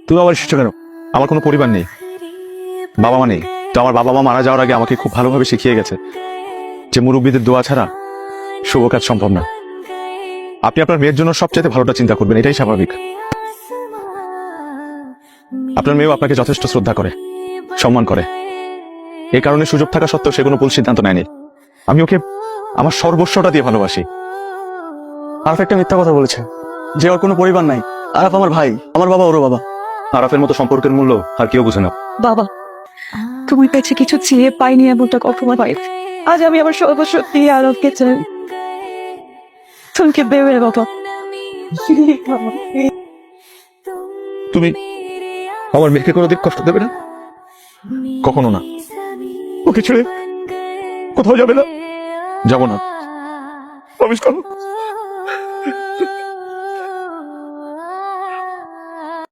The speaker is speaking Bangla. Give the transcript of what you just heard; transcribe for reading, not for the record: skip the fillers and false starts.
তুমি আবার এসেছো কেন? আমার কোনো পরিবার নেই, বাবা মা নেই। তো আমার বাবা মা মারা যাওয়ার আগে আমাকে খুব ভালোভাবে শিখিয়ে গেছে যে মুরব্বীদের দোয়া ছাড়া শুভ কাজ সম্ভব না। আপনি আপনার মেয়ের জন্য সবচেয়ে ভালোটা চিন্তা করবেন, এটাই স্বাভাবিক। আপনার মেয়েও আপনাকে যথেষ্ট শ্রদ্ধা করে, সম্মান করে। এই কারণে সুযোগ থাকা সত্ত্বেও সে কোনো ভুল সিদ্ধান্ত নেয়নি। আমি ওকে আমার সর্বস্বটা দিয়ে ভালোবাসি। আরাফ একটা মিথ্যা কথা বলেছে যে ওর কোনো পরিবার নাই। আরাফ আমার ভাই, আমার বাবা ওরও বাবা। আরাফের মতো সম্পর্কের মূল্য আর কেউ বুঝে না। বাবা, তুমি কাছে কিছু চেয়ে পাইনি এমনটা কখনো পাই। আজ আমি আমার সর্বস্ব দিয়ে আলোকে চাই। তুমি দেবে বাবা। তুমি আমার মেয়েকে কোনোদিন কষ্ট দেবে না? কখনো না। ওকে ছেড়ে কোথাও যাবে না? যাবো না, প্রমিস করো।